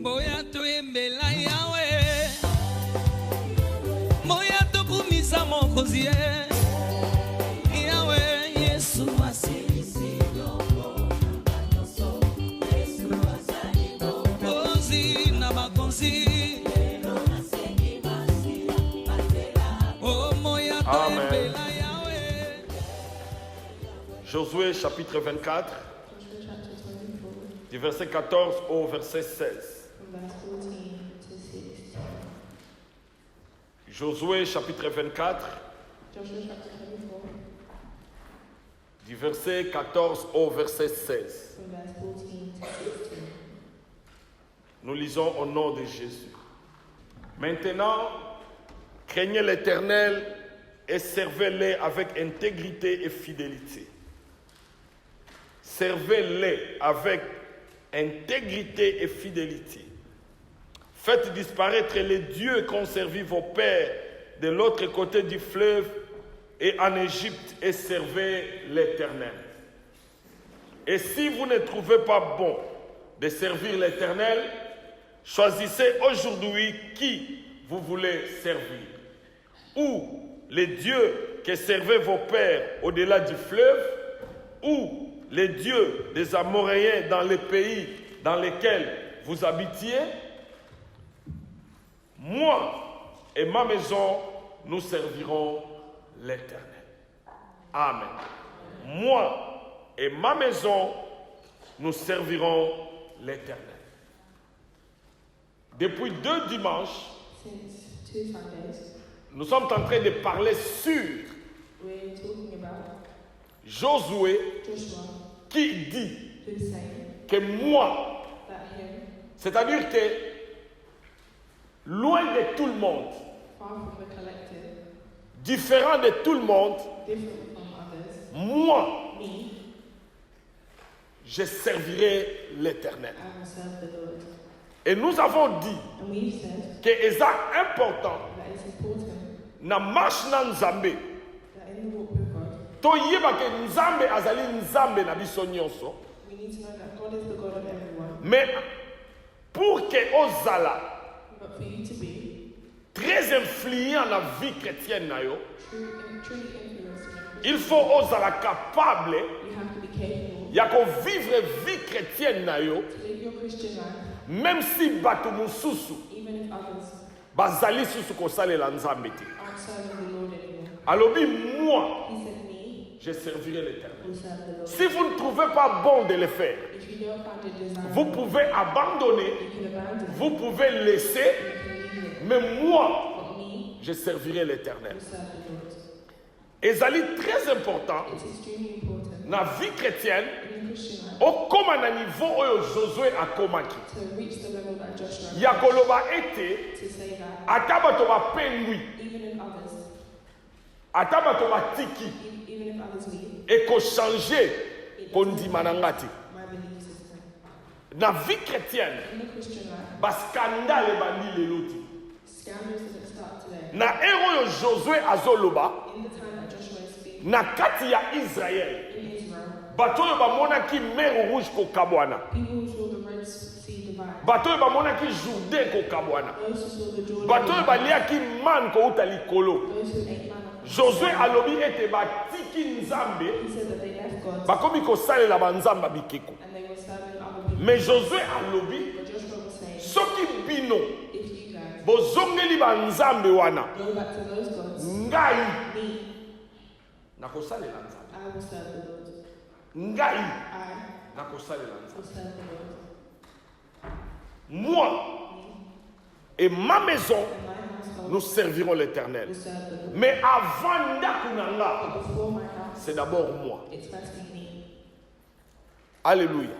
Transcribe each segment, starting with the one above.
Boya to embela yawe Moya to kumisa mokozie Yawe Yesu asisi Ozi na makonzi Oh moya to embela yawe. Josué chapitre 24 du verset 14 au verset 16. Josué chapitre 24 du verset 14 au verset 16. Nous lisons au nom de Jésus. Maintenant, craignez l'Éternel et servez-les avec intégrité et fidélité. Servez-les avec intégrité et fidélité. Faites disparaître les dieux qu'ont servi vos pères de l'autre côté du fleuve et en Égypte et servez l'Éternel. Et si vous ne trouvez pas bon de servir l'Éternel, choisissez aujourd'hui qui vous voulez servir. Ou les dieux que servaient vos pères au-delà du fleuve, ou les dieux des Amoréens dans les pays dans lesquels vous habitiez. Moi et ma maison, nous servirons l'Éternel. Amen. Moi et ma maison, nous servirons l'Éternel. Depuis 2 dimanches, nous sommes en train de parler sur Josué qui dit que moi, c'est-à-dire que loin de tout le monde, différent de tout le monde, moi, je servirai l'Éternel. Et nous avons dit que c'est important na marche na Nzambe to yeba ke Nzambe azali Nzambe na biso nyonso. Mais pour que ozala très influent dans la vie chrétienne na yo, il faut ozala capable ya ko vivre vie chrétienne na yo, même si bato mususu bazali susu ko salela Nzambe te. Alobi moi, je servirai l'Éternel. Si vous ne trouvez pas bon de le faire, vous pouvez abandonner, vous pouvez laisser, mais moi, je servirai l'Éternel. Et ça est très important dans la vie chrétienne, au comme à niveau où Josué a commencé. Yakoloba était, Atabatoba pengui, Atabatoba tiki, et qu'on changeait, qu'on dit manangati. Dans la vie chrétienne, bas scandale et bandi les loti. Na héros Josué azoloba, na kati ya Israël. Batoyo ba monaki mer rouge ko kabwana. Batoyo ba monaki Jourdain ko kabwana. Batoyo ba liaki man ko utali kolo. Josué alobi ete ba tiki Nzambe. Bakomi ko salela ba Nzamba bikeko. Mais Josué alobi soki bino bozongeli ba Nzambe wana. Ngai nakosalela Nzambe. Ngai nakosalela Nzambe. Moi et ma maison, nous servirons l'Éternel. Mais avant Ndakunanga, c'est d'abord moi. Alléluia.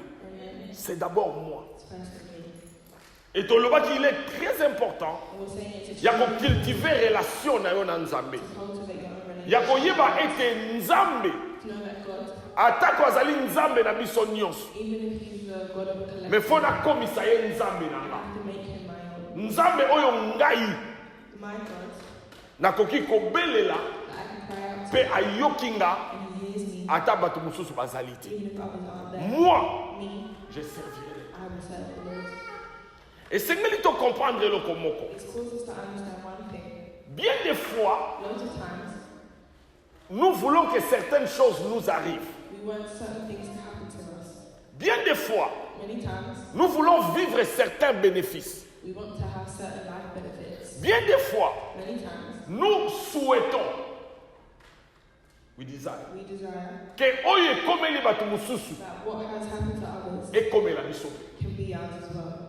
C'est d'abord moi. Et ton loba qu'il est très important. Il y a qu'on cultiver relation avec Nzambe. Il y a qu'on yeba ete Nzambe. Atako azali Nzambe na biso nyonso. Mais faut na komisa ye Nzambe nanga. Nzambe oyo ngai nakoki kobelela pe ayokinga ata bato mususu bazali te. Moi, je servirai. Et c'est que tu comprendre le komoko. It's caused us to understand one thing. Bien des fois, Loads of times, nous voulons que certaines choses nous arrivent. we want certain things to happen to us. Bien des fois, Many times, nous voulons vivre certains bénéfices. we want to have certain life benefits. Bien des fois, Many times, nous souhaitons, we desire, que oyo ekomeli bato mosusu that what has happened to others ekomela biso. can be ours as well.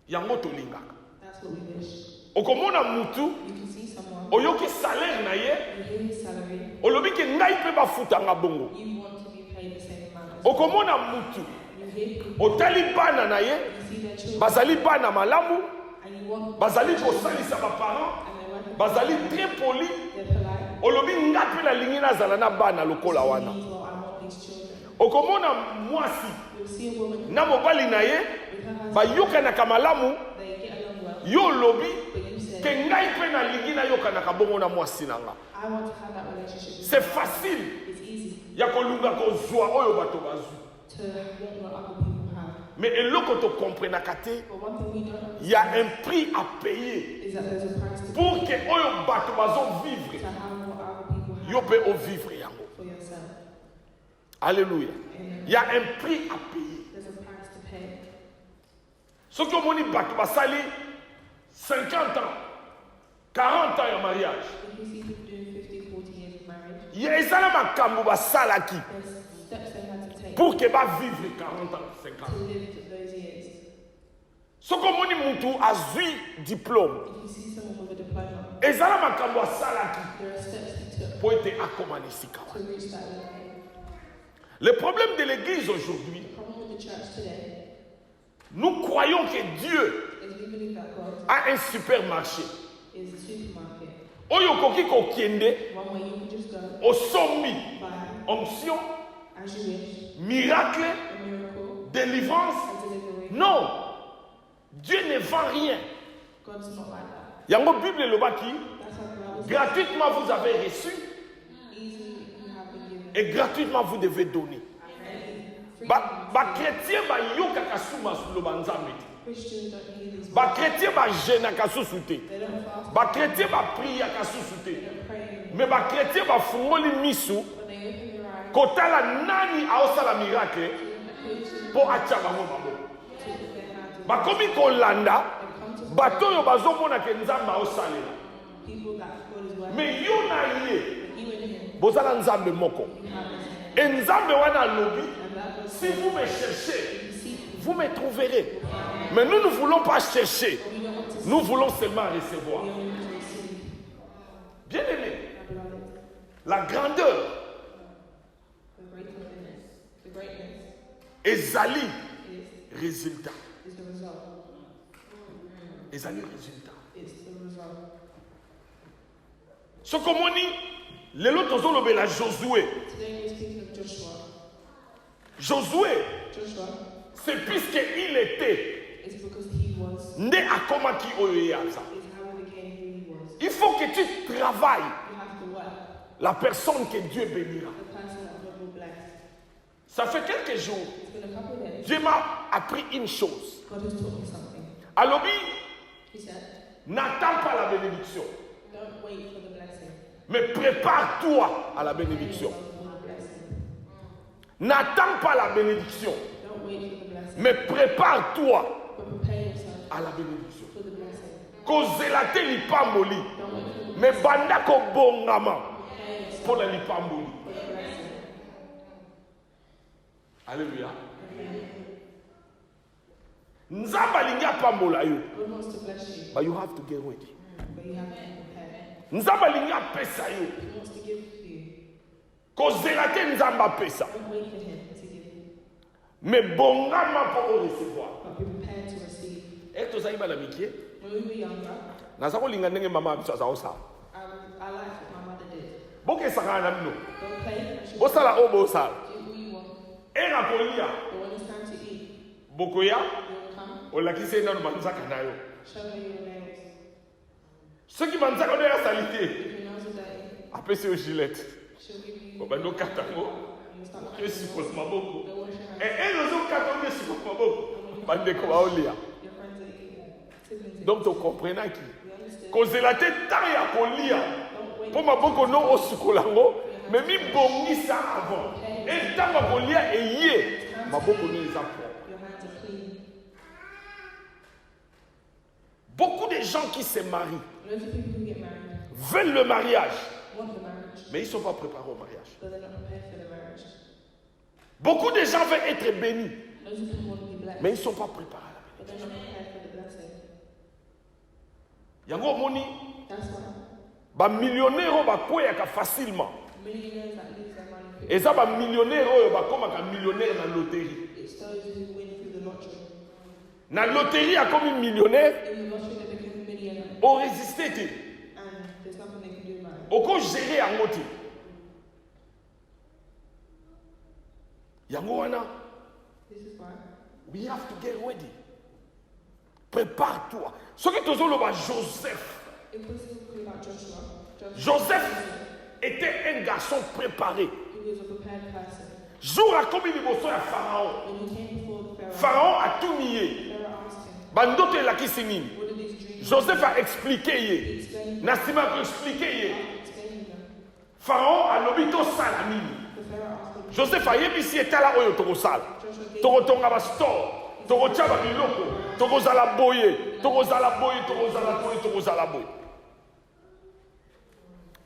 Yango tolingaka. That's what we wish. Okomona mutu You can see someone, oyoki salaire na ye, you hear his salary, olobi ke ngai mpe bafutanga bongo. you want to be paid the same amount as Okomona mutu you hear people, otali bana na ye, you see their children, bazali bana malamu, and you want, bazali kosalisa baparent, and they want, bazali très poli. they're polite. Olobi nga mpe nalingi nazala na bana lokola wana. Means, well, I want these children. Okomona mwasi You'll see a woman na mobali na ye with her husband, bayokanaka malamu, they get along well, yo olobi but you say, ke ngai mpe nalingi nayokanaka bongo na mwasi na nga. I want to have that relationship with C'est you. facile It's easy ya kolunga kozwa oyo bato bazwi. to want what other people have. Mais eloko tokomprenaka te, But one thing we don't il y a understand un prix à payer is that there's a price to pour pay que oyo bato bazovivre to have what other people have yo mpe ovivre yango. for yourself. Alléluia. Amen. Il y a un prix à payer. There's a price to pay. Soki omoni bato basali 50 ans, 40 ans ya mariage, If you see people doing 50, 40 years of marriage, ya ezala makambo basalaki there's steps they had to take pour que bavivre 40 ans, 50 to ans. live those years. Soki omoni mutu azwi diplôme, If you see someone with a diploma, ezala makambo asalaki there are steps he took po ete akoma na esika to wana. reach that level. Le problème de l'église aujourd'hui, The problem with the church today nous croyons que Dieu is we believe that God a un supermarché. is a supermarket. Oyo koki kokende, One way you can just go, osombi, buy onction, as you wish, miracle, a miracle, délivrance. a delivery. Non, Dieu ne vend rien. God's not like that. Yango Bible lobaki, That's how the Bible says. gratuitement vous avez reçu Easily you have been given. et gratuitement vous devez donner. Free Ba chrétien ba yokaka suma loba nzambe te. Christians don't hear these Ba chrétien ba jeûnaka susu te. They don't fast. Ba chrétien ba priaka susu te. They don't pray. Mais ba chrétien ba fungoli misu But they open their eyes kotala nani aosala miracle to po atia bango maboko. put their hands on Bakomi kolanda and come to bato oyo bazomona ke nzambe aosalela. people that God is working. Mais yo na ye But you and him, bozala nzambe moko. you have this. Et nzambe wana alobi, And that God si vous me cherchez, you seek him. vous me trouverez. Mais nous ne voulons pas chercher, But we don't want to see. nous voulons seulement recevoir. We only want to receive. Bien aimé, My beloved, la grandeur the greatness ezali is résultat. the result. Ezali résultat. It's the result. Ce komoni, lelo tozolobela Josué. Today we're speaking of Joshua. Josué, Joshua c'est puisqu'il était, is because he was, nde akomaki oyo ye aza. is how he became who he was. Il faut que tu travailles You have to work. la personne que Dieu bénira. The person that God will bless. Ça fait quelques jours, It's been a couple of days. Dieu m'a appris une chose. God has taught me something. Alobi, He said, n'attends pas la bénédiction, don't wait for the blessing. mais prépare-toi à la Prepare bénédiction. yourself for the blessing. N'attends pas la bénédiction, Don't wait for the blessing. mais prépare-toi But prepare yourself à la bénédiction. for the blessing. Kozela te lipamboli, Don't wait for the mais banda kobongama prepare yourself pour la lipamboli. for the blessing. Alléluia. Nzambe alingi apambola yo, God wants to bless you, but you have to get ready. but you have to prepare. Nzambe alingi apesa yo, He wants to give to you. kozela te nzambe apesa, Don't wait for him to give you, mais bongama pour recevoir. but be prepared to receive. Eke tozali bana mike, When we were younger, naza kolinga ndenge mama biso aza kosala. I liked what my mother did. Bokesaka na bino, Don't play, and she'll bosala oyo bosala. do who you want. Eka kolia, But when it's time to eat, bokoya, you'll come, olakisi ye nano banzaka na yo. show her your nails. Soki banzaka oyo asali te, If your nails are dirty, apesi yo gilete. she'll give you, Obandi okata ngo, you'll start okesikola maboko. Go wash your hands. Eke ozokata okesikola maboko, bandeko baolia. Donc tu comprends qui? We understood. Kozela te tant ya kolia. Pour ma boko no osukolango, mais mi bongisa avant. Et tant ma kolia eye, ma boko no les apprend. Your hands are clean. Beaucoup de gens qui se marient Loads of people who get married veulent le mariage, want the marriage, mais ils ne sont pas préparés au mariage. but they're not prepared for the marriage. Beaucoup de gens veulent être bénis, Loads of people want to be blessed, mais ils ne sont pas préparés à la bénédiction. but they're not prepared for the blessing. Yango moni, That's why ba millionnaire ba kweyaka facilement. millionaires that lose their money quickly, Et ça ba millionnaire oyo ba komaka millionnaire na loterie. it's those who win through the lottery. Na loterie a comme millionnaire, In the lottery, they become a millionaire, on résistait te. and there's nothing they can do about it. Oko gérer yango te. Yango wana, This is why we have to get ready. Prépare-toi. Ce que tu as Joseph. impossible about Joshua. Joseph était un garçon préparé. He was a prepared person. Jour à comme il est à Pharaon. When he came before the Pharaoh, Pharaon a tout nié. Pharaoh asked him, Bandoto et la kisinine. what are these dreams? Joseph a expliqué. He Yé. explained Nassima a expliqué. Yé. explaining them. Pharaon a lobito salamini. The Pharaoh asked him, Joseph a yebisi etala oyo tokosala. Joshua gave Tokotonga ba store. Tokotia ba biloko. Tokozala boye. Tokozala boye. Tokozala boye. Tokozala boye.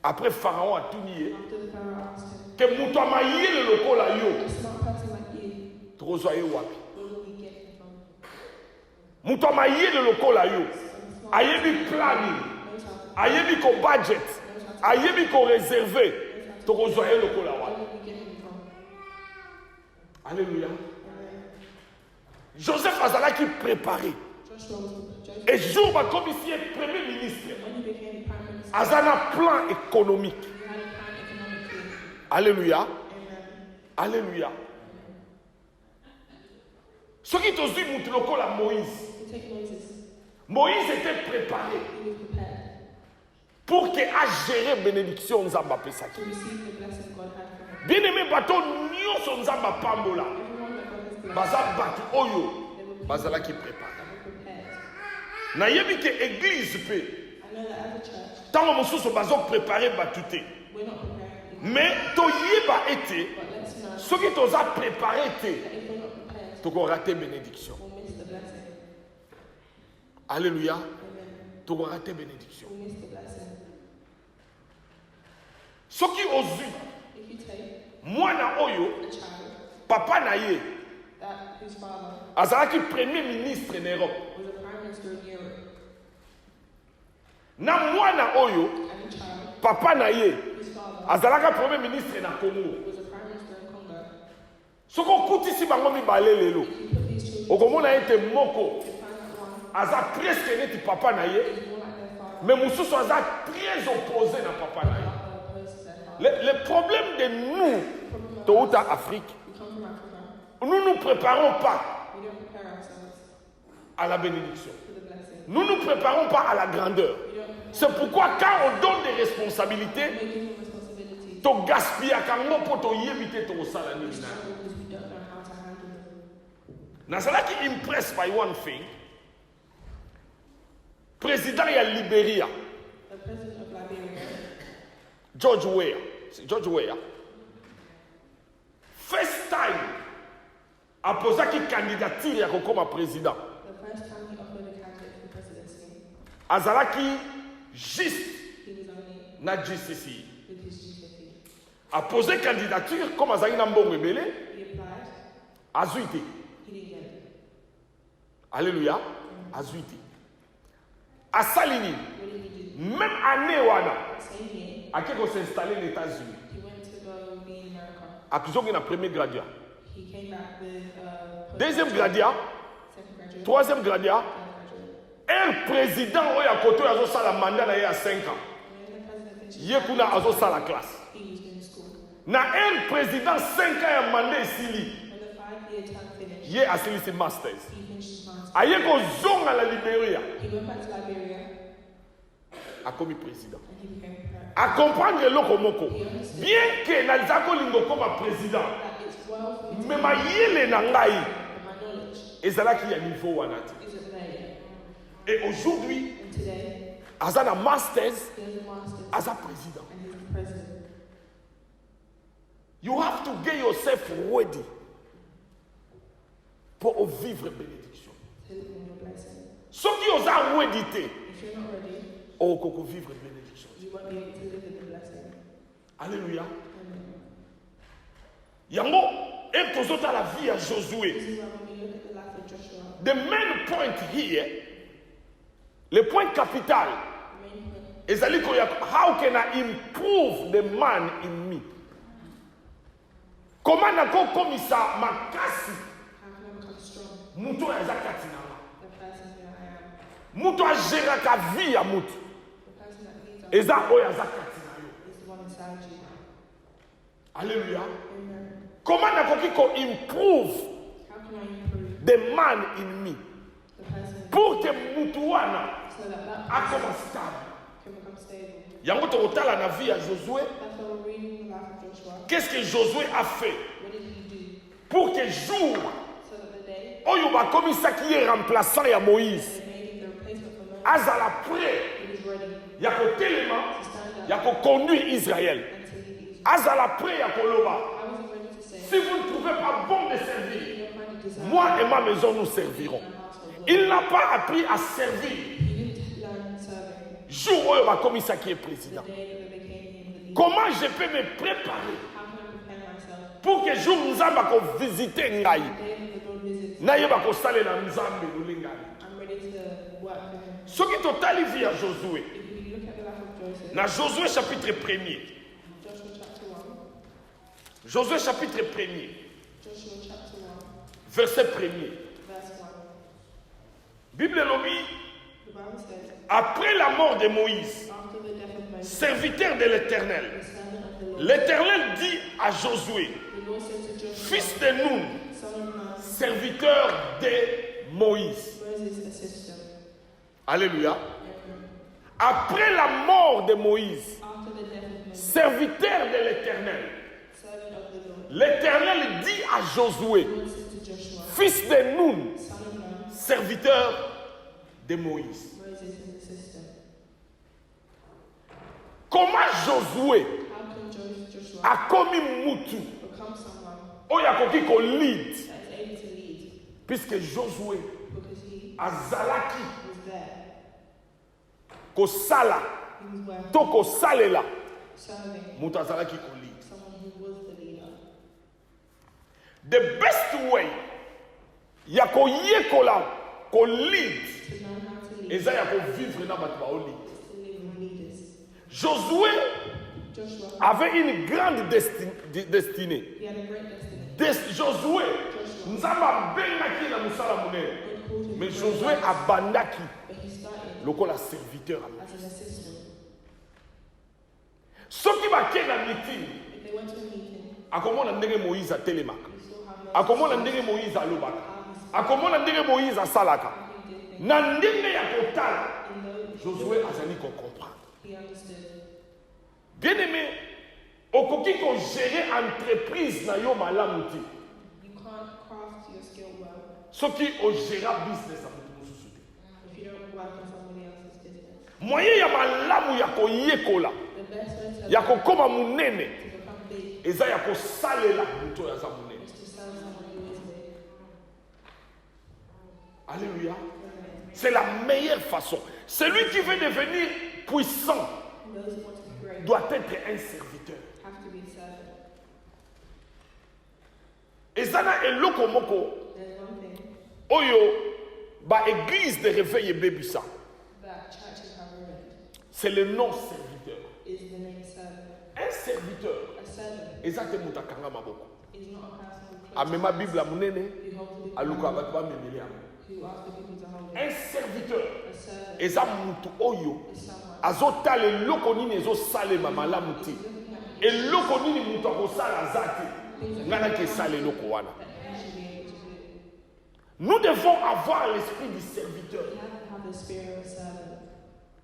Après Pharaon a tout nié. after the Pharaoh asked him, Que mutu amaye le lokola yo. a smart person like you, Tokozwa ye wapi. where will we get him from? Mutu amaye le lokola yo. Ayebi planning. Knows how to, Ayebi ko budget. Ayebi ko réservé. Tokozwa ye lokola where wapi. will we get him from? Alléluia. Amen. Joseph azalaki préparé. Joshua was Et jour ba comme ici est premier ministre. when he became prime minister, Azana plan économique. he had a plan economically. Alléluia. Amen. Alléluia. Ce qui te dit mutu lokola Moïse. You take Moses, Moïse était préparé he was prepared pour que a gérer bénédiction nzamba pesaki. to receive the blessing God had for him. Bien-aimé bato nyonso nzamba pambola. Everyone that God has blessed, Baza batu oyo bazalaki préparé. they were prepared. Nayebi ke église pe I know that as a church, tango mosusu bazo préparer batu te. we're not prepared, Mais toyeba ete but let's know soki toza préparé te that if we're not prepared, toko rater bénédiction. we'll miss the blessing. Alléluia. Amen. Toko rater bénédiction. We'll miss the blessing. Soki ozwi If you take mwana oyo a child papa na ye that whose father azalaki premier ministre na Europe. was a prime minister in Europe, Na mwana oyo and a child papa na ye whose father azalaka premier ministre na Congo. was a prime minister in Congo, Soki okutisi bango mibale lelo if you put these children okomona ete moko you find that one aza presque neti papa na ye is more like their father, mais mosusu aza très opposé na papa na ye. opposed to their father. Le problème de nous touta Afrique, We come from Africa. nous ne nous préparons pas We don't prepare ourselves à la bénédiction. for the blessing. Nous ne nous préparons pas à la grandeur. We don't C'est pourquoi quand on donne des responsabilités, make any responsibilities to gaspiller kango po to yebite to osala nini na. because we don't know how to handle them. Nazalaki impressed by one thing. Président ya Liberia, The president of Liberia, George Weah. C'est George Weah. First time aposaki candidature ya kokoma président. the first time he offered a candidate for presidency, Azalaki juste he was only na GCC. with his GCSE. A posé candidature comme azali na mbongo ebele, He applied, azui te. he didn't get it. Alléluia. Azui te. Asali nini? What did he do? Même année wana, Same year, akeko s'installer aux États-Unis. he went to go be in America. Akizongi na premier graduat. He came back with Deuxième graduat, second graduate, troisième graduat, third graduate. un président oyo akoto azo sala mandat na ye à 5 ans. When the president finished, Ye kuna azo sala classe. he was in school. Na un président 5 ans ya mandat esili, When the 5-year term finished, ye asilisi masters. he finished his master's. Aye kozonga na Liberia, He went back to Liberia akomi président. and he became president. A comprendre eloko moko. Bien que naliza kolingo koma président, That it's well for me mais mayele na ngai and my knowledge ezalaki ya niveau wana te. isn't there yet. Et aujourd'hui, And today, Azana Masters, he has a master's Aza président. and he's the president. You have to get yourself ready pour vivre bénédiction. To live in your blessing. Ceux qui osent ready, If you're not ready, oh, qu'on vivre bénédiction. you won't be able to live in the blessing. Alléluia. Amen. Yango, et tozota la vie à Josué. This is why when we look at the life of Joshua, The main point here, le point capital, the main point is how can I improve the man in me? Comment nako komisa makasi how can I become strong? muto ya zakati na nga. The person that I am, Muto agéraka vie ya mutu. the person that leads us Eza oyo zakati na yo. is the one inside you. Alléluia. Amen. Comment nakoki ko improve How can I improve the man in me? the person Pour que mutu wana so that that akoma person stable. can become stable? Yango tokotala na vie ya Josué. That's why we're reading the life of Joshua. Qu'est-ce que Josué a fait What did he do pour que jour so that the day oyo bakomisaki ye remplaçant ya Moïse they made him the replacement for Moses, azala prêt he was ready ya kotelema to stand up ya koconduire Israël and to lead Israel. azala prêt ya koloba How was he ready to say, si vous ne trouvez pas bon de you servir don't find it desirable moi et ma maison nous servirons. in our household? Il n'a pas appris à servir He didn't learn serving jour oyo bakomisaki ye président. the day that they became him the leader. Comment je peux me préparer How can I prepare myself pour que jour nzambe akovisite ngai the day that the Lord visits? nayeba kosalela nzambe lolengani. I'm ready to work for him. soki totali vie ya Josué If we look at the life of Joseph, na Josué chapitre 1er, Joshua chapter 1, Josué chapitre 1er, Joshua chapter 1, verset 1er. verse 1, Bible elobi, the Bible says, après la mort de Moïse, after the death of Moses, serviteur de l'Éternel, the servant of the Lord, l'Éternel dit à Josué, the Lord said to Joshua, fils de Nun, son of Nun, serviteur de Moïse. Moses' assistant. Alléluia. Après la mort de Moïse, After the death of Moses, serviteur de l'Éternel, servant of the Lord, l'Éternel dit à Josué, the Lord said to Joshua, fils de Nun, son of Nun, serviteur de Moïse. Moses' assistant. Comment Josué How can Joshua a commis mutu become someone oyo akoki ko lead that is able to lead? puisque Josué Because he azalaki was there, kosala he was where, to kosalela serving mutu azalaki ko lead. someone who was the leader. The best way ya koyekola ko lead To know how to lead, eza ya kovivre na bato bao lead. is to live with leaders. Josué Joshua, avait une grande destinée. he had a great destiny. Josué nzambe abengaki na mosala monene God called him mais to Josué great life, abandaki but he started lokola serviteur. as an assistant. Soki bakei na meeting If they went to a meeting, akomona ndenge Moïse atelemaka, you saw how Moses akomona ndenge Moïse alobaka, akomona ndenge Moïse asalaka, na ndenge ya kotala in those, Josué azali kocomprendre. he understood. Bien aimé, okoki kogere entreprise na yo malamu te You can't craft your skill well soki ogera business ya moto mosusu te. if you don't work on somebody else's business. Moyen ya malamu ya koyekola The best way to ya kokoma munene become big eza ya kosalela moto oyo aza monene. is to serve someone who is big. Alléluia. C'est la meilleure façon. Celui qui veut devenir puissant Those who want to be great doit être un serviteur. have to be a servant. Ezana eloko moko There's one thing oyo ba église de réveil ebebisa. that churches have ruined C'est le nom serviteur. is the name servant. Un serviteur A servant eza te moto akanga maboko. is not a person who claims Amema Bible ya monene who holds the big aluka Bible, bato bamemeli yango. who asks the people to hold it. Un serviteur A servant eza moto oyo is someone azotala eloko nini ezosalema malamu te. Eloko nini moto akosala aza te. Ngai naki esala eloko wana. that you should be able to do. Nous devons avoir l'esprit du serviteur. We have to have the spirit of a servant.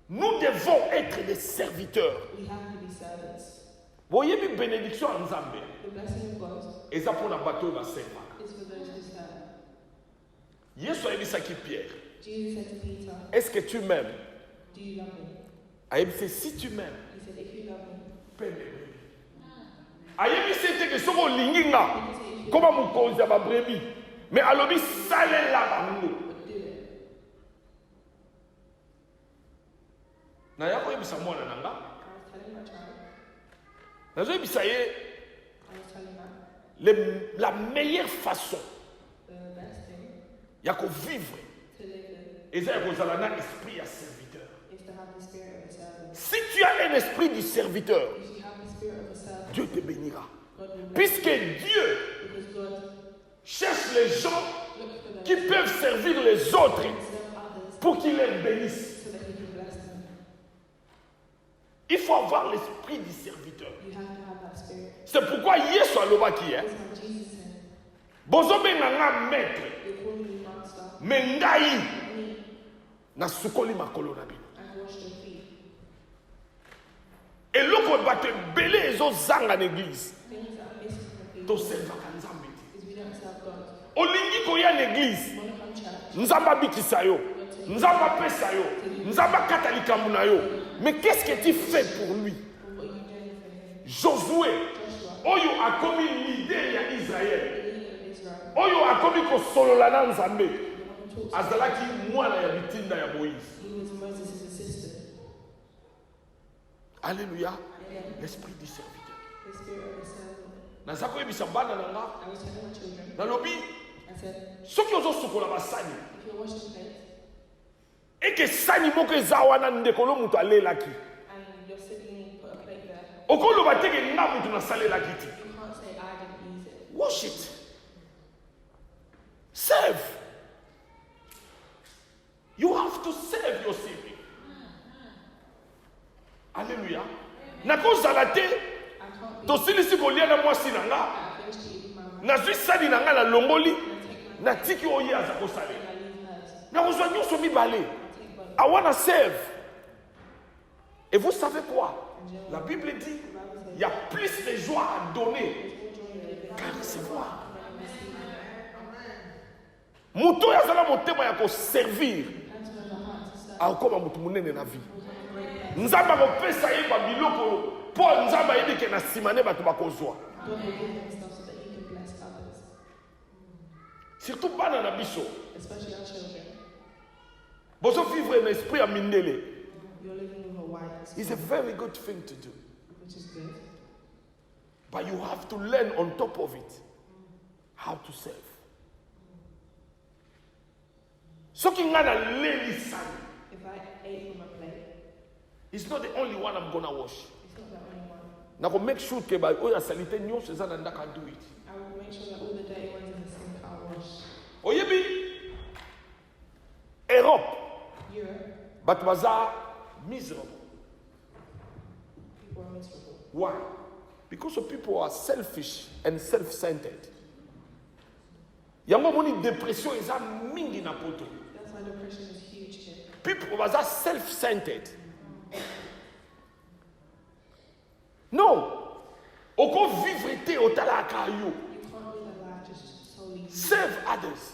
Nous devons être des serviteurs. We have to be servants. Boyebi bénédiction ya Nzambe The blessing of God eza mpona bato oyo baservaka. is for those who serve. Yesu ayebisaki Pierre, Jesus said to Peter, est-ce que tu m'aimes? do you love me? Ayebi c'est si tu m'aimes. He said, if you love me, Paix mes brebis. Ayebi c'était que soko lingi nga comme mokonzi ya ba brebis. Mais alobi salela bango. but do it. Na ya koyebisa mwana nanga. I was telling my child, Nazoyebisa ye I was telling her, la meilleure façon the best thing ya ko vivre to live in eza ya kozala na esprit ya serviteur. is to have the spirit of a servant. Si tu as un esprit du serviteur, If you have the spirit of a servant, Dieu te bénira. God will bless Puisque you. Dieu Because God cherche les gens looks for qui those peuvent servir les autres who serve others pour qu'ils les bénissent. so that He can bless them. Il faut avoir l'esprit du serviteur. You have to have that spirit. C'est pourquoi Yesu alobaki hein. That's how Jesus said, Bozobenga nga maître, you're calling me master, mais ngai me, nasukoli makolo na bino. and wash your feet. Eloko bato ebele ezozanga na église. Things that are missing from people Toservaka nzambe te. is we don't serve God. Olingi koya na église. We want to come church. Nzambe abikisa yo. Nzambe apesa yo. Nzambe akata likambo na yo. Mais qu'est-ce que tu fais pour lui? What are you doing for Him? Josué, Joshua, oyo akomi leader ya Israël. the leader of Israel, Oyo akomi kosolola na Nzambe. the one who talks to Azalaki mwana ya bitinda ya Moïse. He was Moses' assistant. Alléluia. Amen. L'esprit du serviteur. The spirit of a servant. Naza koyebisa bana na nga. I was telling my children, Nalobi, I said, soki ozosukola basani, if you're washing plates eke sani moko eza wana ndekolo mutu alelaki. and you're sitting and put a plate there, Okoloba teke nga mutu nasalelaki ti. you can't say I didn't use it. Wash it. Serve. You have to serve your sibling. Alléluia. Nakozala te, I can't be. tosilisi kolia na mwasi na nga. I finished eating my mouth Nazwi sani na nga na longoli, and take my natiki oye aza kosale. and I leave hers. Nakozwa nyonso mibale. I take both. I want to serve. Et vous savez quoi? La Bible dit, il y a plus de joie à donner qu'à recevoir. Muto yazala motema ya ko servir. Akoma mutu munene na vie. Nzamba ko pesa ye ba biloko po nzamba yebi ke na simane bato bakozwa. God will give them stuff so that He can bless others, Surtout bana na biso. especially our children. Bozo vivre un esprit ya mindele. You're living with a white It's a very good thing to do. which is good. But you have to learn on top of it how to serve. Soki nga na leli sani. If I ate from a plate, It's not the only one I'm gonna wash. it's not the only one. Na go make sure ke ba oya salite nyonso eza na ndaka do it. I will make sure that all the dirty ones in the sink are washed. Oyebi Europe Europe, bato baza miserable. people are miserable. Why? Because of people are selfish and self-centered. Yango moni depression eza mingi na poto. That's why depression is huge here. People baza self-centered. No. Oko vivre te otalaka yo. You can't live a life just solely you. Serve others.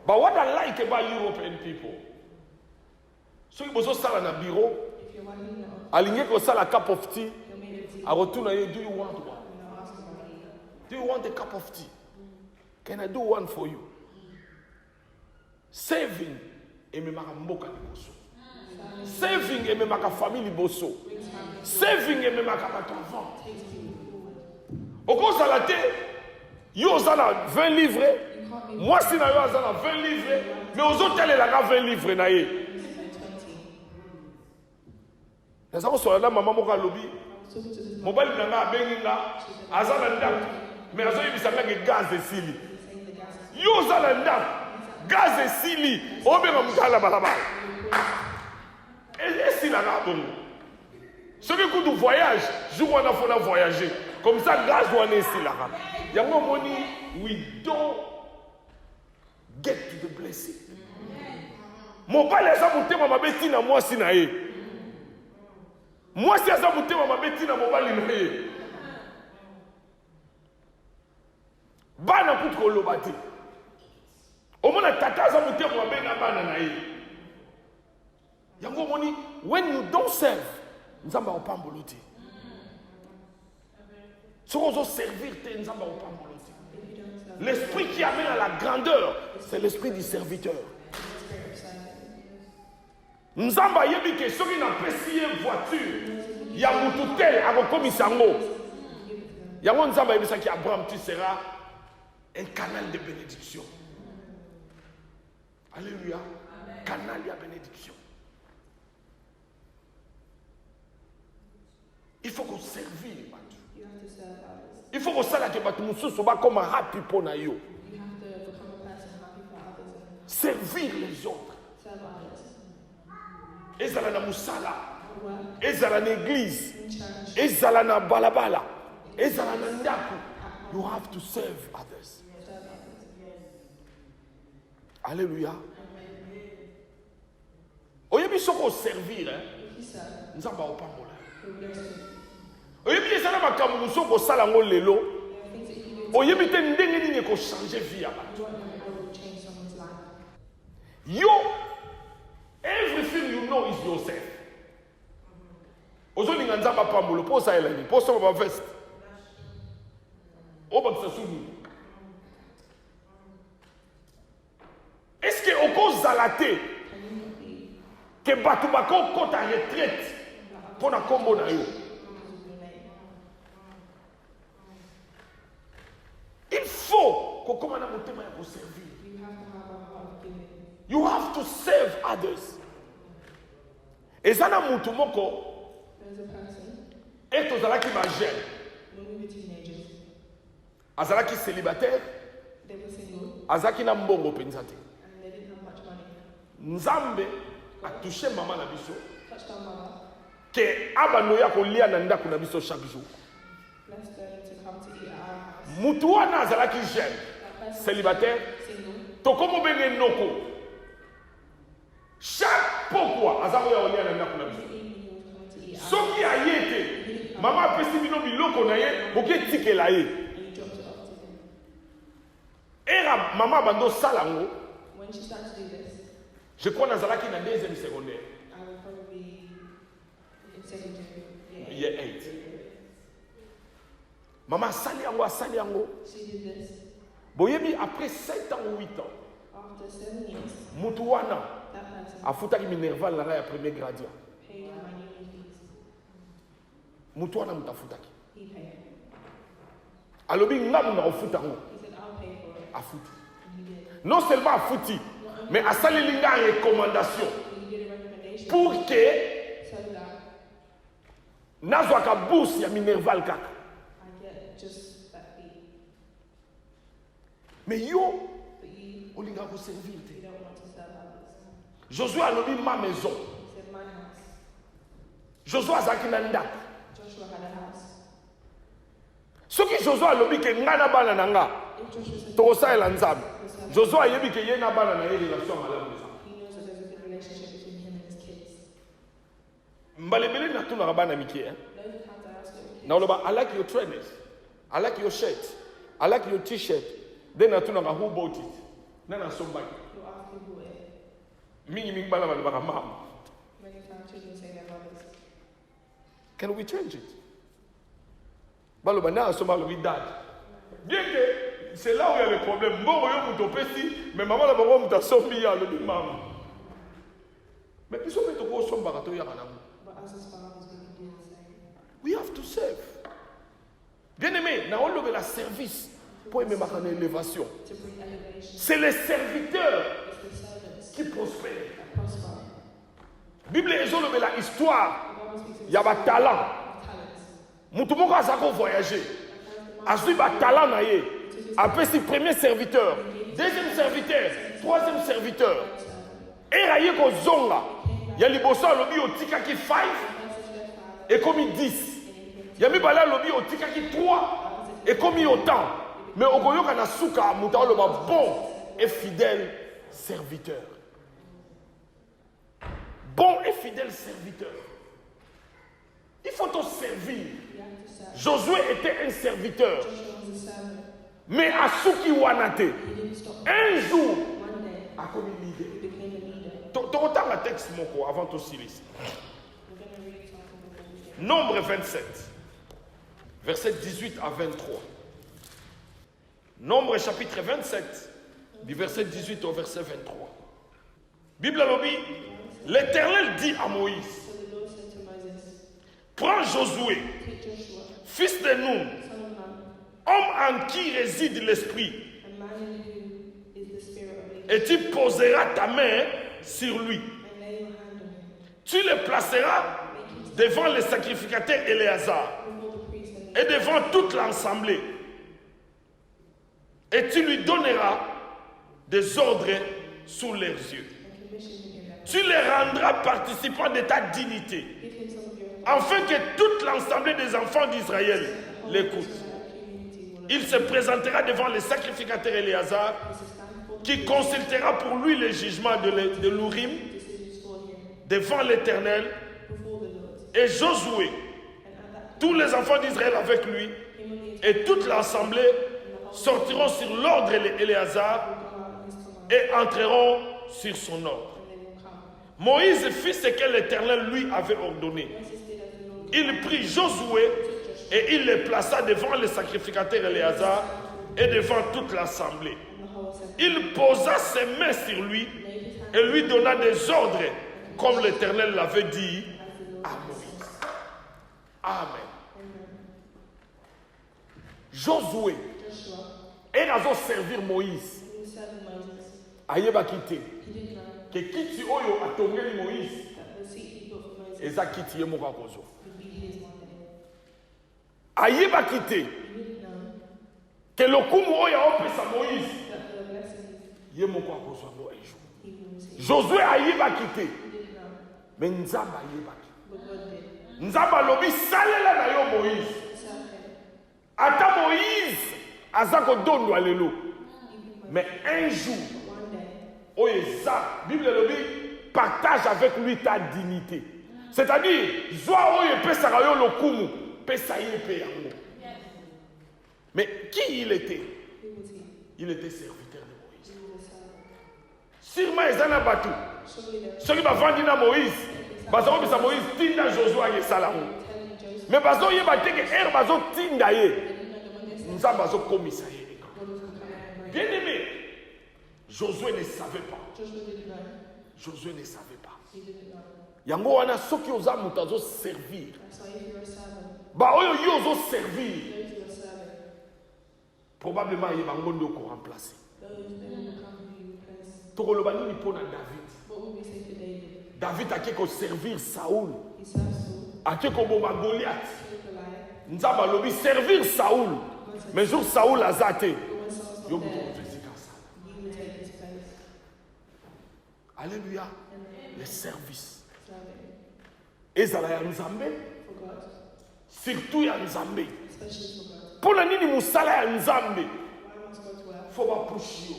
But what I like about European people, so you must sala na bureau, If you're working out, alinge ko sala cup of tea, you'll make a tea. arotuna ye, do you want one? And I'll ask about it. Do you want a cup of tea? Can I do one for you? Saving ememaka mboka liboso. Saving ememaka famille liboso. Saving ememaka bato avant. Takes people forward. Okozala te, yo ozala 20 livres, You can't be mwasi na yo azala 20 livres, mais ozotelelaka 20 livres na ye. 20. Naza kosola na mama moko alobi, I was talking to this mom, mobali na nga abengi nga, aza na ndako, mais azoyebisa nga ke gaz esili. saying the gas is Yo oza na ndako, gaz esili, obenga mutala balabala. Esilaka bongo. Soki kutu voyage, jour wana fona voyager. Comme ça, gaz wana esilaka. Yango moni, we don't get to the blessing. Mobali aza mutema mabe tina mwasi na ye. Mwasi aza mutema mabe tina mobali na ye. Bana kutu koloba te. Omona omona tata aza motema mabe na bana na ye. Yango moni, when you don't serve, nzamba opambolo te. Si on veut servir, nzamba opambolo te. L'esprit qui amène à la grandeur, c'est l'esprit du serviteur. Nzamba yebi ke soki na pesi ye voiture, ya mutu tel akokomisa ngo. Yango nzamba yebi sa ki Abraham, tu seras un canal de bénédiction. Alléluia. Canal de bénédiction. Il faut qu'on servir. Il faut qu'on sache que batu mususu ba comme happy pour na yo. Servir les autres. Ezala na musala. Ezala na église. Ezala na balabala. Ezala na ndaku. You have to serve others. Alléluia. Oyebi soko servir, nzamba opambola. Oyebi ezala makambo musoko sala ngo lelo. Oyebi te ndenge nini ko changer vie ya bato. You, everything you know is yourself. Ozo ninga nzamba pambola po sa elani, po so ba vest. Oba tsasuni. Est-ce que oko zalate que batu bako kota retraite pour na kombo na yo? Il faut que comme na motema ya ko servir. You have to serve others. Ezana mutu moko et ozalaki ba jeune. Azalaki célibataire. Azaki na mbongo penza te. Nzambe a touché maman na biso que abanoya kolia na ndako na biso chaque jour. Mutu wana azalaki jeune célibataire to komo benge noko chaque pourquoi azako ya olia na ndako na biso soki ayete mama apesi bino biloko na ye boke tikela ye era mama bando salango. When she started to do this, Je crois nazalaki na deuxième secondaire. I would probably be in secondary. Year 8. Maman sali yango. She did this. Boyebi après 7 ans ou 8 ans. After 7 years, Mutu wana that person afutaki minerval na ya premier gradient. paid my uni fees. Mutu wana mutafutaki. He paid. Alobi ngamu na ofuta ngo. He said, I'll pay for it. Afuti. And he did. Non seulement afuti, mais asali linga recommandation He did a recommendation pour que so that nazwaka bourse ya minerval kaka. I get just that fee. Mais yo But you olinga ko servir te. don't want to serve others. Josué alobi ma maison. He said, my house. Josué azaki na ndako. Joshua had a house. Soki Josué alobi ke ngana bana nanga If Joshua said, tokosalela nzambe. Josué ayebi ke ye na bana na ye relation malamu. he knows that there's a good relationship between him and his kids. Mbalebele na tuna bana mike. Those times I asked him, Na oloba I like your trainers. I like your shirt. I like your t-shirt. Then na tuna who bought it. Nana somebody. you ask me who it is. Mingi bana bana mama. Many times children say their mothers. Can we change it? Baloba na soma lo dad. Bien que c'est là où il y a le problème. Bon, yo mutopesi, mais maman la bango mutasombi ya lo maman. Mais ils sont mettre au somba kato ya kana. But us as fathers, we can do the same. We have to serve. Bien aimé, na on la service pour aimer ma élévation. To bring elevation. C'est les serviteurs It's the servants qui prospèrent. that prosper. Bible ezolobe la histoire The Bible speaks of ya ba talent. talents. Mutu moko azako voyager. Azui ba talent na ye. Apesi premier serviteur, deuxième serviteur, troisième serviteur. Eraye ko zonga. Ya liboso alobi otikaki 5 et comme 10. Ya mibala alobi otikaki 3 et comme autant. Mais okoyoka na suka muta oloba bon et fidèle serviteur. Bon et fidèle serviteur. Il faut te servir. Josué était un serviteur. Joshua was a servant. Mais Asuki Wanate, He didn't stop. un jour, One day, comme leader. he became a leader. Tu retends le texte mon avant tout silis. We're going to read something before we begin. Nombre 27, verset 18 à 23. Nombre chapitre 27, du verset 18 au verset 23. Bible lobby, l'Éternel dit à Moïse, So the Lord said to Moses, prends Josué, take Joshua, fils de Nun, son of Nun, homme en qui réside l'esprit, a man in whom is the spirit of leadership, et tu poseras ta main sur lui. and lay your hand on him, Tu le placeras devant les sacrificateurs Éléazar before the priest and et devant toute l'assemblée. Et tu lui donneras des ordres sous leurs yeux. commission him in that. Tu les rendras participants de ta dignité, Give him some of your afin que toute l'assemblée des enfants d'Israël l'écoute. community will Il se présentera devant les sacrificateurs Éléazar, stand for qui consultera pour lui le jugement de l'Urim decisions for him devant l'Éternel, before the Lord. et Josué, And at that tous les enfants d'Israël avec lui, him and the et toute l'assemblée sortiront sur l'ordre d'Éléazar will go out on his command, et entreront sur son ordre. and they will come. Moïse fit ce que l'Éternel lui avait ordonné. Moses did as the Lord Il prit Josué et il le plaça devant le sacrificateur Éléazar et devant toute l'assemblée. and the whole assembly. Il posa ses mains sur lui et lui donna des ordres comme l'Éternel l'avait dit à Moïse. Amen. Josué Joshua, est à servir Moïse. he was serving Moses. Ayeba kite He didn't know que kiti oyo atongeli Moïse that the seat he built for Moses eza kiti ye moko akozwa. would be his one day. Ayeba kite He didn't know que lokumu oyo aopesa Moïse that the blessings ye moko akozwa ngo ejo. he will receive. Josué ayeba kite He didn't know, mais Nzambe ayebaki. but God did. Nzambe alobi salela na yo Moïse. Serve him. Ata Moïse aza kodondwa lelo. Mais un jour, One day, oyo eza, Bible elobi partage avec lui ta dignité. C'est-à-dire, zwa oyo epesaka yo lokumu, pesa ye pe yango. Mais qui il était? who was he? Il était serviteur de Moïse. He was a servant. Sûrement eza na bato. Surely there Soki bavandi na Moïse, bazokopesa Moïse tinda Josué ayesala ngo. telling Joseph Mais bazoyeba te ke ere bazotinda ye, that when they said Nzambe azokomisa ye. God was going to come out and Bien bring, aimé, Josué ne savait pas. Joshua didn't know. Josué ne savait pas. He didn't know. Yango wana soki oza moto azoservir, That's why if you're a servant, ba oyo yo ozoservir, those who are serving, probablement ye bango nde okoremplace. those men will come who you replace. Tokoloba nini mpo na David? What would we say to David? David ake koservir Saoul, He served Saul, ake koboma Goliath. killed Goliath, Nzambe alobi servir Saoul, mais jour Saoul aza te, but when Saul's yo not moto there, kozesika sala. you will take his place. Alléluia. And Le service serving ezala ya Nzambe, for God, surtout ya Nzambe. especially for God. Mpo na nini mosala ya Nzambe Why must God's work fo bapushi yo?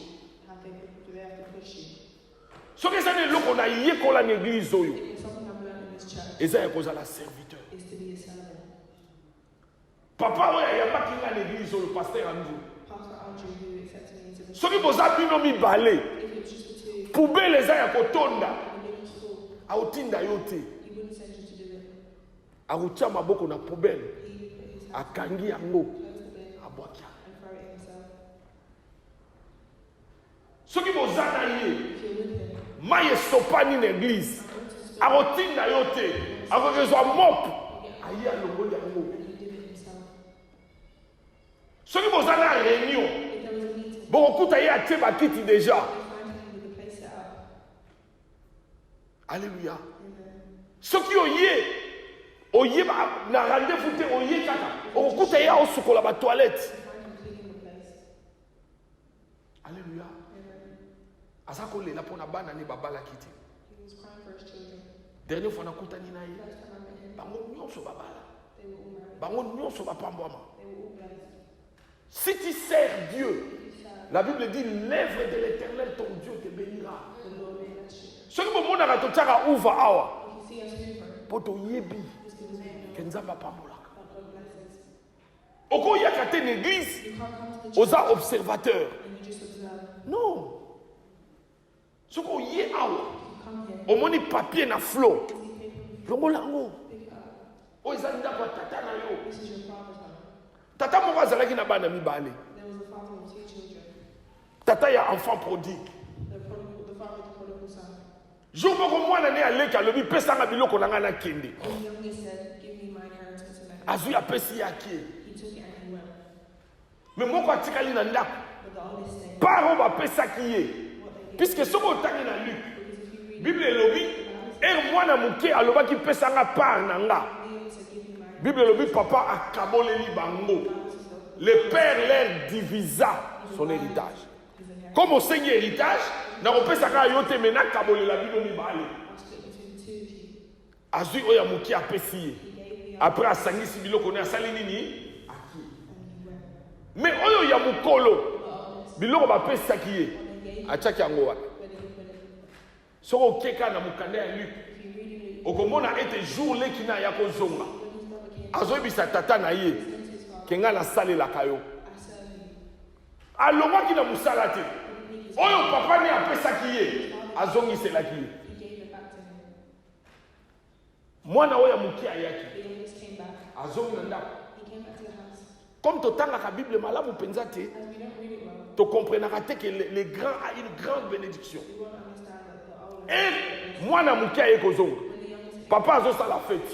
do they have to push you? Soki eza na eloko na yekola na eglise oyo, If it's something I've learned in this church, eza ya kozala serviteur. is to be a servant. Papa oyo ayambaki nga na eglise oyo, paster Andrew. Pastor Andrew, who accepted me into the Soki boza bino mibale, if it was just the two, poubele eza ya kotonda, and they would fall, aotinda yo te. he wouldn't send you to do it. Akotia maboko na poubele, He would put his hand, akangi yango, close the bin, abwaki yango. and throw it himself. Soki boza na ye, If you're with him, mai esopani na eglise, akotinda yo te, akokezwa mop, aye alongoli yango. he did it himself. Soki boza na réunion, If there was a meeting, bokokuta ye atie bakiti déjà. you find him with the place set up. Alléluia. Amen. Soki oye na rendez-vous te oye kaka, okokuta ye aosukola ba toilette. You find him cleaning the place. Alléluia. Amen. Aza kolela mpona bana ne babalaki te. He was crying for his children. Dernière fois nakutani na ye, Last time I met him, bango nyonso babala, they were all married. bango nyonso bapambwama. They were all blessed. Si tu sers Dieu, He served. la Bible dit l'œuvre de l'Éternel ton Dieu te bénira. The Lord may bless you. Soki bomonaka totiaka uva awa, If you see us moving, mpo toyebi just give us a ke Nzambe apambolaka. that God blesses. Okoyaka te na église, You can't come to the church oza observateur. and you just observe. Non. Au moins, il papier na flot. Longolango. Oh, ils ont dit tata na yo. This is your father's house. Tata moko azalaki na bana mibale. There was a father with 2 children. Tata ya enfant prodigue. The father of the prodigal son. Jour moko mwana ne aleki alobi pesa nga biloko na nga na kende. The youngest said, "Give me my inheritance," and Azui apesi yaki. he took it and he went. Mais moko atikali na ndako. But the oldest stayed. Paro bapesaki ye. What they did, Puisque soki otangi na Luc, because if you read Bible elobi mwana moke alobaki pesa nga part na nga. Leah said, "Give me my Bible elobi papa akaboleli bango. Le père leur divisa son héritage. Comme osengi héritage, na kopesaka yo te mena kabolela bino mibale. split between 2 of you." Azui oya moke apesi ye. He gave the Après asangisi biloko ne asali nini? Aki. and he went. Mais oyo ya mokolo biloko bapesaki ye atiaki yango wapi? Where did he put it? Soki okeka na mokanda ya Luc, If you read it, okomona ete jour leki na ya kozonga when his mother came, azoyebisa tata na ye sent his father, ke nga nasalelaka yo. "I serve you." Alongwaki na mosala te. Oyo papa ne apesaki ye azongiselaki ye. He gave it back to him. Mwana oyo ya moke ayaki The youngest came back. azongi na ndako. He came back to the house. Comme totangaka Bible malamu mpenza te, As we don't read it well, tokomprenaka te que les grands a une grande bénédiction. we won't understand that the older Et mwana moke aye kozonga. when the youngest came, Papa azosala fete.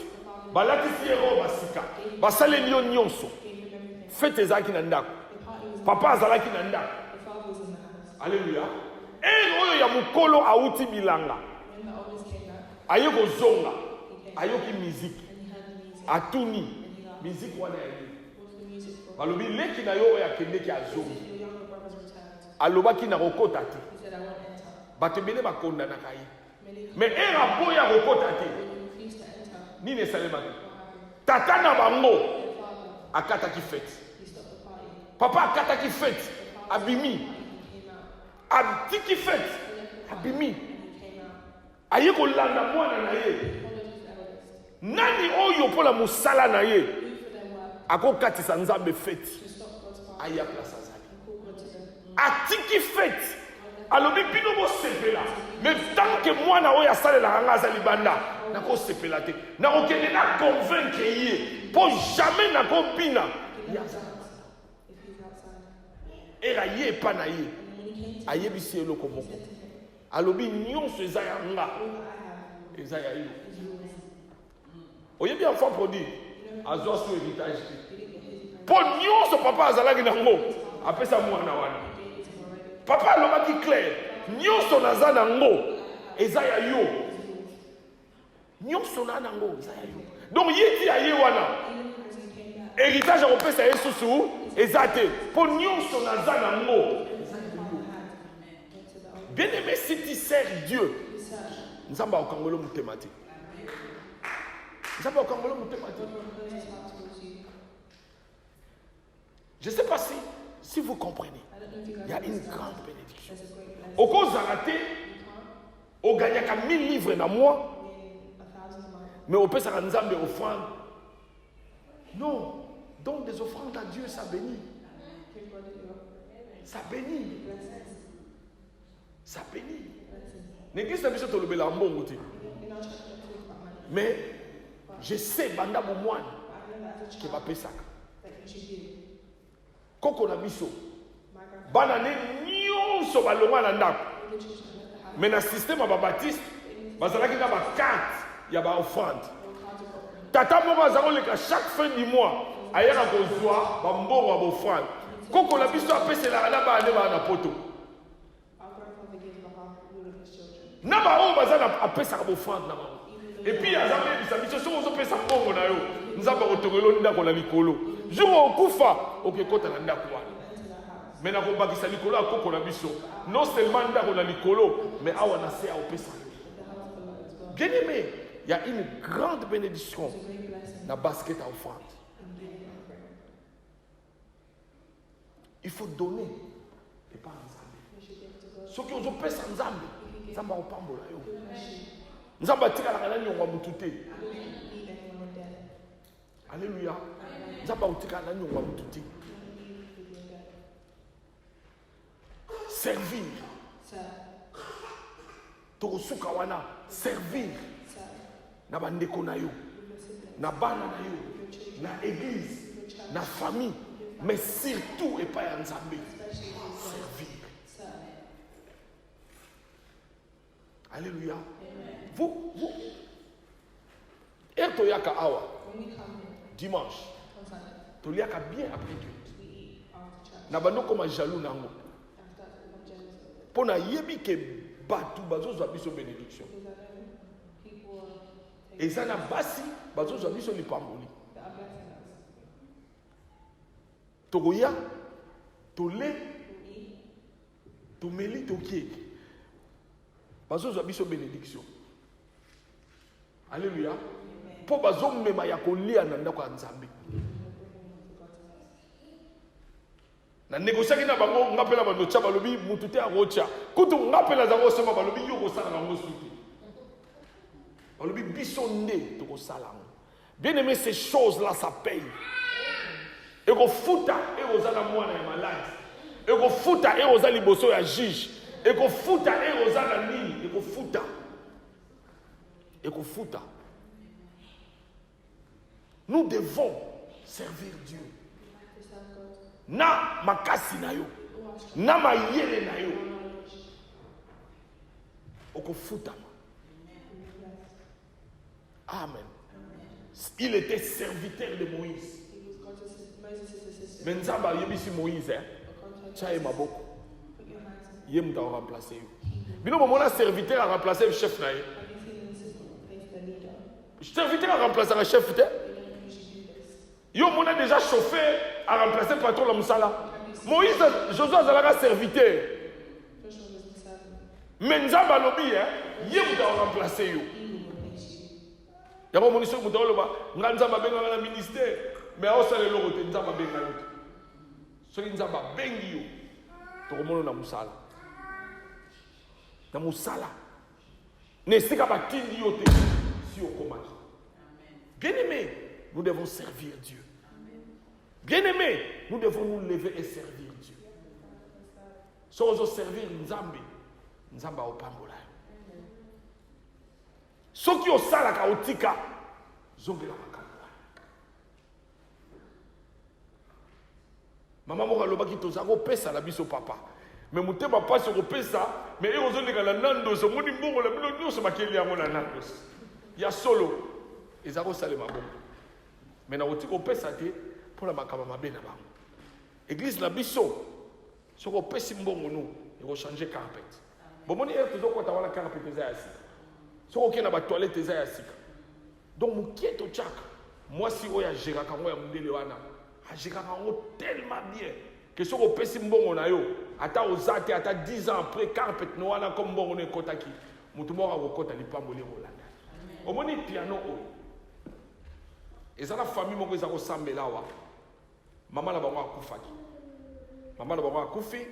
Balatisi ye robe basika. Basaleli yo nyonso. gave him everything. Fete ezalaki na ndako. The party was Papa azalaki na ndako. the father was in the house. Alléluia. Et oyo ya mokolo auti bilanga. When the oldest came back, Aye kozonga. Ayoki musique. and he heard the music. Atuni. Musique wana ya ye. What's the music for? Balobi leki na yo oyo akendeki azongi. Your younger brothers returned. Alobaki na kokota te. He said, "I won't enter." Bato ebele bakondanaka ye. Many Mais era boya kokota te. when he refused to enter, Nini esalemaki? what happened? Tata na bango Their father, akataki fete. he stopped the party. Papa akataki fete. Abimi. And he came out. Atiki fete. Abimi. And he came out. Aye kolanda mwana na ye. Followed his eldest. Nani oyo mpola mosala na ye Who for their work akokatisa nzambe fete to stop God's party aya place azali. and call God to them. Atiki fete. Alobi bino bosepela. Mais tant que mwana oyo asalelaka nga azali banda nakosepela te. Nakokende na convaincre ye mpo jamais nakobina. If he's outside. Era ye epa na ye And when he came to ayebisi eloko moko. him, Alobi nyonso eza ya nga all that I have eza ya yo. is yours. Oyebi enfant prodigue azwa so héritage te. He didn't get his Mpo nyonso papa azalaki nango apesa mwana wana. gave it to him already. Papa alobaki clair nyonso naza nango eza ya yo. Nyonso na nango eza ya yo. Donc ye ti aye wana Even as he came back, héritage akopesa ye susu eza te. Mpo nyonso naza nango. the father had went to the old. Bien aimé, si tu sers Dieu, He searched. nzamba okangolo motema te. Nzamba okangolo motema te. God will close his heart towards you. Je ne sais pas si vous comprenez. I don't know if you guys Il y a une understand. grande bénédiction. There's a great blessing. Okozala te, You can't oganyaka 1000 livres na mois, win 1,000 a month. mais opesaka nzambe offrande. Non. Donc des offrandes à Dieu, ça bénit. Give God your Ça bénit. blessings. Ça bénit. Blessings. L'église na biso tolobela mbongo te. In our church, we don't talk about money. Mais je sais banda bomwana But I know that as a ke child, bapesaka. that you should give. Koko na biso. My grandfather, Bana ne nyonso balongwa na ndako. all the children left the house. Mais na système ya babaptiste, bazalaki na bakarte ya baoffrande. All cards of offering. Tata moko aza koleka chaque fin du mois ayaka kozwa bambongo ya bofrande. Koko na biso apeselaka na bana nde baa na poto. Our grandfather gives behalf of all of his children. Na baoyo baza na apesaka bofrande na bango. Epuis aza koyebisa biso soki ozopesa mbongo na yo nzambe akotongela ndako na likolo. Jour okufa okekota na ndako wana. Enter that house. Mais nakobakisa likolo ya koko na biso. Non seulement ndako na likolo, mais awa na se aopesa. The house of the Lord as well. Bien aimé, il y a une grande bénédiction It's a great blessing dans basket à offrande. in giving and offering. Il faut donner et pas nzambe. We should give to God. Soki ozopesa nzambe, nzambe akopambola yo. He'll bless you. Nzambe atikalaka na nyongo ya mutu te. He won't leave anyone dead. Alléluia. Nzambe akotikala na nyongo ya mutu te. He won't leave people dead. Servir. Sir, tokosuka wana servir na bandeko na yo, na bana na yo, na église, na famille, mais surtout et pas ya Nzambe. Servir. Alléluia. Vous, et toyaka awa dimanche, toyaka bien après Dieu. Na bando comme jaloux nango. Pona yebi ke batu bazozwa biso bénédiction. Et ça na basi bazozwa biso lipamboli. Togoya, tole, tomeli tokie. Bazozwa biso bénédiction. Alléluia. Po bazomema ya kolia na ndako ya Nzambe. Na négocier na bango ngapela bando tcha balobi mutu te arocha. Kutu ngapela zango sema balobi yoko sala bango suti. Balobi biso nde toko sala. Bien aimé, ces choses là ça paye. Et ko futa et ozala mwana ya malade. Et ko futa et ozala liboso ya juge. Et ko futa et ozala nini, et ko futa. Et ko futa. Nous devons servir Dieu. Na makasi na yo, na mayele na yo, okofutama. Amen. Il était serviteur de Moïse. Mais Nzamba yebisi Moïse, tchaye maboko. Yem ta remplacer yo. Bino momona serviteur a remplacé le chef na ye. Serviteur a remplacé le chef te. Yo mona déjà chauffé a remplacé le patron la Moussala. Moïse, Josué Zalaga serviteur. Mais Nzamba lobi, yem ta remplacé yo. Y'a mon mission mouta loba, Nzamba benga na ministère, mais au salé lo rote Nzamba benga yo. So Nzamba bengi yo. To komono na Moussala. Na Moussala. Ne sika ba tindi yo te si au komaki. Bien-aimés, nous devons servir Dieu. Bien-aimés, nous devons nous lever et servir Dieu. Si on veut servir Nzambe, Nzamba au pambola. Ceux qui ont ça la kaotika, zongela makambola. Maman moko loba ki tozako pesa la biso papa. Mais mutema pas sur pesa, mais eux ont les nando, so moni mbongo la bilo nyo so makeli yango na nando. Ya solo. Ezako sale mabongo. Mais na otiko pesa te pour la makama mabe na bango. Église la biso soko pesi mbongo nous, il va changer carpet. Bomoni e tozo ko tawala carpet za yasi. Soko ke na ba toilette za yasi. Donc mukieto chaka. Moi si oya géraka ngo ya mundele wana. A géraka ngo tellement bien que soko pesi mbongo na yo, ata ozate ata 10 ans après carpet no wana comme mbongo ne kotaki. Mutu moko akokota lipamboli rolanda. Omoni piano o. Et ça la famille moko ezako sambela wa. Maman la bango akufaki. Maman la bango akufi.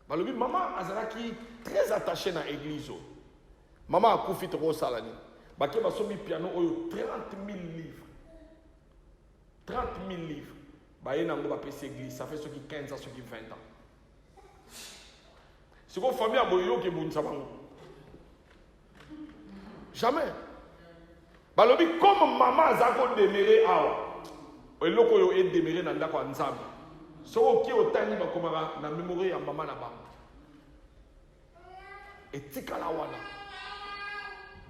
Balobi maman azalaki très attachée na église. Maman akufi toko salani. Bake basomi piano oyo 30 000 livres. 30 000 livres. Baye nango ba pesi église, ça fait ce qui 15 ans, ce qui 20 ans. C'est quoi famille a boyo ke bunza bango. Jamais. Balobi comme maman azako demeure awa. Eloko yo e demeure na ndako Nzambe. Soko ki otani bakomaka na mémoire ya maman na bango. Etika la wana.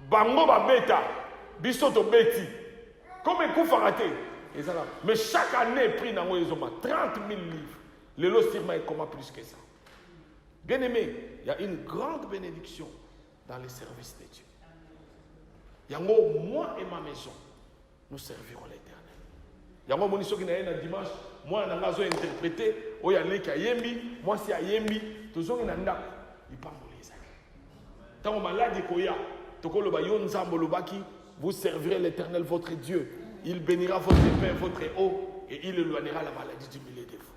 Bango babeta, biso to beti. Comme ekufaka te. Ezala. Mais chaque année prix nango ezoma 30 000 livres. Le lot sirma est comment plus que ça. Bien aimé, il y a une grande bénédiction dans les services de Dieu. Yango, moi et ma maison, nous servirons l'Éternel. Yango, mon iso qui n'a un dimanche, moi, je vais interpréter, oya leki ayembi, moi si ayembi, toujours il n'a il pas mourir. Tant malade koya, toko loba yon zambo lobaki, vous servirez l'Éternel votre Dieu. Il bénira votre pain, votre eau, et il éloignera la maladie du milieu de vous.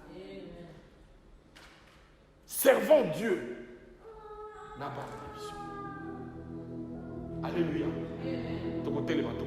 Servons Dieu. N'a pas de mission. Alléluia. Ton côté, les bateaux.